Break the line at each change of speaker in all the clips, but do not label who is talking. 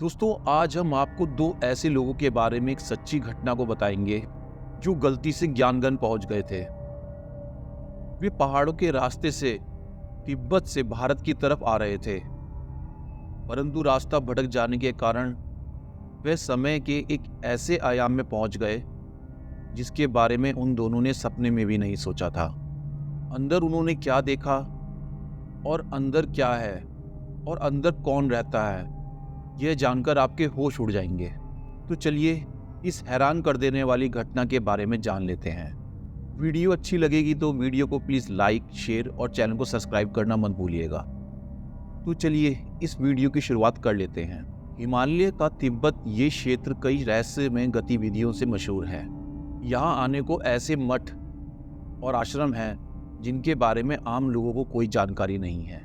दोस्तों, आज हम आपको दो ऐसे लोगों के बारे में एक सच्ची घटना को बताएंगे जो गलती से ज्ञानगंज पहुंच गए थे। वे पहाड़ों के रास्ते से तिब्बत से भारत की तरफ आ रहे थे, परंतु रास्ता भटक जाने के कारण वे समय के एक ऐसे आयाम में पहुंच गए जिसके बारे में उन दोनों ने सपने में भी नहीं सोचा था। अंदर उन्होंने क्या देखा और अंदर क्या है और अंदर कौन रहता है, यह जानकर आपके होश उड़ जाएंगे। तो चलिए इस हैरान कर देने वाली घटना के बारे में जान लेते हैं। वीडियो अच्छी लगेगी तो वीडियो को प्लीज लाइक, शेयर और चैनल को सब्सक्राइब करना मत भूलिएगा। तो चलिए इस वीडियो की शुरुआत कर लेते हैं। हिमालय का तिब्बत ये क्षेत्र कई रहस्यमय गतिविधियों से मशहूर है। यहाँ आने को ऐसे मठ और आश्रम हैं जिनके बारे में आम लोगों को कोई जानकारी नहीं है।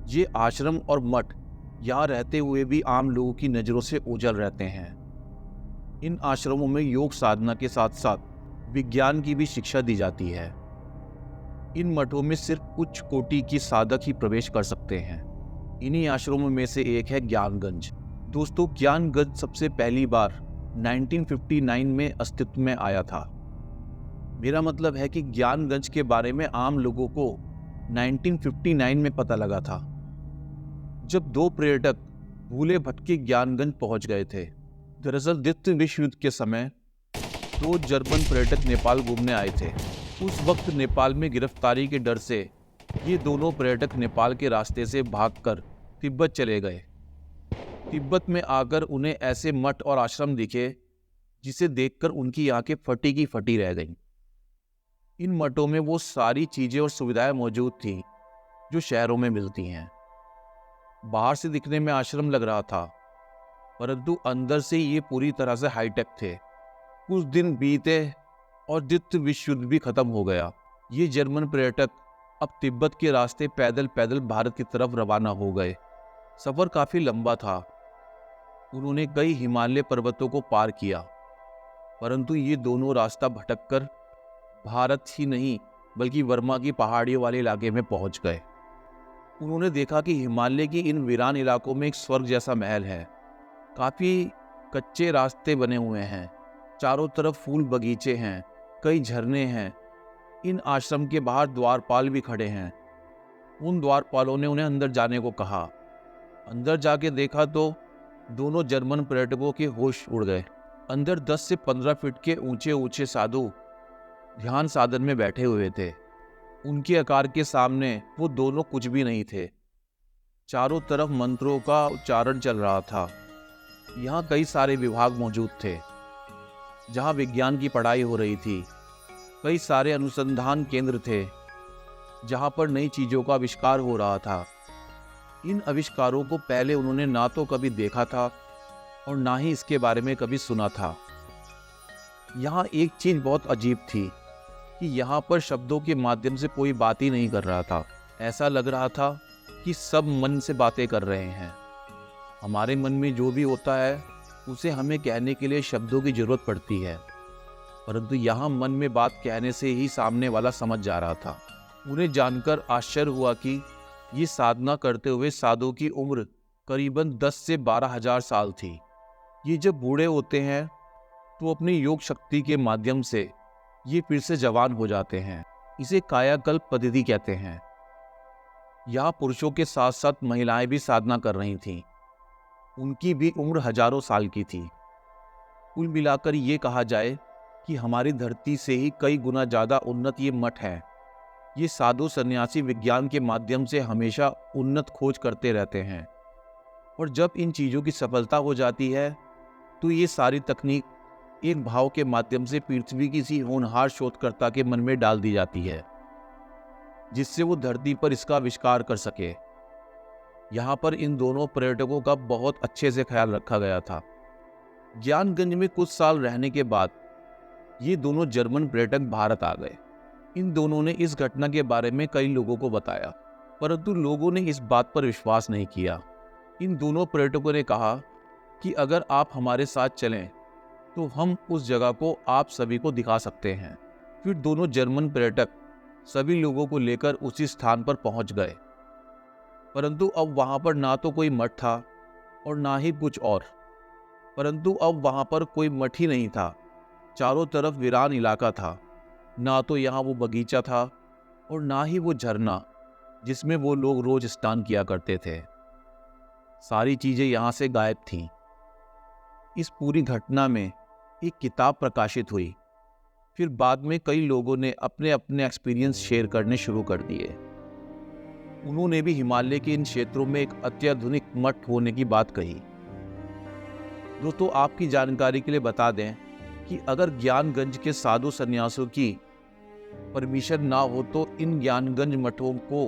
ये आश्रम और मठ यहाँ रहते हुए भी आम लोगों की नज़रों से ओझल रहते हैं। इन आश्रमों में योग साधना के साथ साथ विज्ञान की भी शिक्षा दी जाती है। इन मठों में सिर्फ उच्च कोटि की साधक ही प्रवेश कर सकते हैं। इन्हीं आश्रमों में से एक है ज्ञानगंज। दोस्तों, ज्ञानगंज सबसे पहली बार 1959 में अस्तित्व में आया था। मेरा मतलब है कि ज्ञानगंज के बारे में आम लोगों को 1959 में पता लगा था, जब दो पर्यटक भूले भटके ज्ञानगंज पहुंच गए थे। दरअसल द्वितीय विश्व युद्ध के समय दो जर्मन पर्यटक नेपाल घूमने आए थे। उस वक्त नेपाल में गिरफ्तारी के डर से ये दोनों पर्यटक नेपाल के रास्ते से भागकर तिब्बत चले गए। तिब्बत में आकर उन्हें ऐसे मठ और आश्रम दिखे जिसे देखकर उनकी आंखें फटी की फटी रह गईं। इन मठों में वो सारी चीजें और सुविधाएं मौजूद थीं जो शहरों में मिलती हैं। बाहर से दिखने में आश्रम लग रहा था, परंतु अंदर से ये पूरी तरह से हाईटेक थे। कुछ दिन बीते और द्वितीय विश्व युद्ध भी खत्म हो गया। ये जर्मन पर्यटक अब तिब्बत के रास्ते पैदल पैदल भारत की तरफ रवाना हो गए। सफर काफी लंबा था। उन्होंने कई हिमालय पर्वतों को पार किया, परंतु ये दोनों रास्ता भटककर भारत ही नहीं बल्कि वर्मा की पहाड़ियों वाले इलाके में पहुंच गए। उन्होंने देखा कि हिमालय की इन वीरान इलाकों में एक स्वर्ग जैसा महल है। काफी कच्चे रास्ते बने हुए हैं, चारों तरफ फूल बगीचे हैं, कई झरने हैं। इन आश्रम के बाहर द्वारपाल भी खड़े हैं। उन द्वारपालों ने उन्हें अंदर जाने को कहा। अंदर जाके देखा तो दोनों जर्मन पर्यटकों के होश उड़ गए। अंदर 10 से 15 फीट के ऊंचे ऊंचे साधु ध्यान साधन में बैठे हुए थे। उनके आकार के सामने वो दोनों कुछ भी नहीं थे। चारों तरफ मंत्रों का उच्चारण चल रहा था। यहाँ कई सारे विभाग मौजूद थे जहाँ विज्ञान की पढ़ाई हो रही थी। कई सारे अनुसंधान केंद्र थे जहाँ पर नई चीजों का आविष्कार हो रहा था। इन आविष्कारों को पहले उन्होंने ना तो कभी देखा था और ना ही इसके बारे में कभी सुना था। यहाँ एक चीज बहुत अजीब थी कि यहाँ पर शब्दों के माध्यम से कोई बात ही नहीं कर रहा था। ऐसा लग रहा था कि सब मन से बातें कर रहे हैं। हमारे मन में जो भी होता है उसे हमें कहने के लिए शब्दों की जरूरत पड़ती है, परंतु यहाँ मन में बात कहने से ही सामने वाला समझ जा रहा था। उन्हें जानकर आश्चर्य हुआ कि ये साधना करते हुए साधु की उम्र करीबन 10 से 12 हजार साल थी। ये जब बूढ़े होते हैं तो अपनी योग शक्ति के माध्यम से ये फिर से जवान हो जाते हैं। इसे कायाकल्प पद्धति कहते हैं। यहाँ पुरुषों के साथ साथ महिलाएं भी साधना कर रही थीं। उनकी भी उम्र हजारों साल की थी। कुल मिलाकर ये कहा जाए कि हमारी धरती से ही कई गुना ज्यादा उन्नत ये मठ है। ये साधु सन्यासी विज्ञान के माध्यम से हमेशा उन्नत खोज करते रहते हैं, और जब इन चीजों की सफलता हो जाती है तो ये सारी तकनीक एक भाव के माध्यम से पृथ्वी किसी होनहार शोधकर्ता के मन में डाल दी जाती है, जिससे वो धरती पर इसका आविष्कार कर सके। यहाँ पर इन दोनों पर्यटकों का बहुत अच्छे से ख्याल रखा गया था। ज्ञानगंज में कुछ साल रहने के बाद ये दोनों जर्मन पर्यटक भारत आ गए। इन दोनों ने इस घटना के बारे में कई लोगों को बताया, परंतु लोगों ने इस बात पर विश्वास नहीं किया। इन दोनों पर्यटकों ने कहा कि अगर आप हमारे साथ चलें तो हम उस जगह को आप सभी को दिखा सकते हैं। फिर दोनों जर्मन पर्यटक सभी लोगों को लेकर उसी स्थान पर पहुंच गए। परंतु अब वहां पर ना तो कोई मठ था और ना ही कुछ और। परंतु अब वहां पर कोई मठ ही नहीं था। चारों तरफ वीरान इलाका था। ना तो यहाँ वो बगीचा था और ना ही वो झरना जिसमें वो लोग रोज स्नान किया करते थे। सारी चीजें यहाँ से गायब थीं। इस पूरी घटना में एक किताब प्रकाशित हुई। फिर बाद में कई लोगों ने अपने अपने एक्सपीरियंस शेयर करने शुरू कर दिए। उन्होंने भी हिमालय के इन क्षेत्रों में एक अत्याधुनिक मठ होने की बात कही। दोस्तों, आपकी जानकारी के लिए बता दें कि अगर ज्ञानगंज के साधु सन्यासियों की परमिशन ना हो तो इन ज्ञानगंज मठों को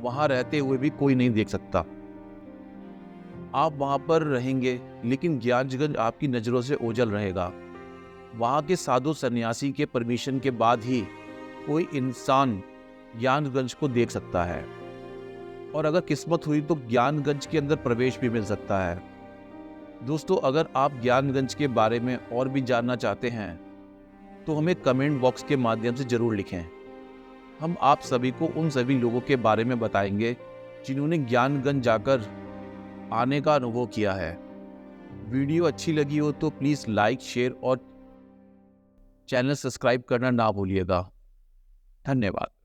वहां रहते हुए भी कोई नहीं देख सकता। आप वहां पर रहेंगे लेकिन ज्ञानगंज आपकी नजरों से ओझल रहेगा। वहां के साधु सन्यासी के परमिशन के बाद ही कोई इंसान ज्ञानगंज को देख सकता है, और अगर किस्मत हुई तो ज्ञानगंज के अंदर प्रवेश भी मिल सकता है। दोस्तों, अगर आप ज्ञानगंज के बारे में और भी जानना चाहते हैं तो हमें कमेंट बॉक्स के माध्यम से जरूर लिखें। हम आप सभी को उन सभी लोगों के बारे में बताएंगे जिन्होंने ज्ञानगंज जाकर आने का अनुभव किया है। वीडियो अच्छी लगी हो तो प्लीज़ लाइक, शेयर और चैनल सब्सक्राइब करना ना भूलिएगा। धन्यवाद।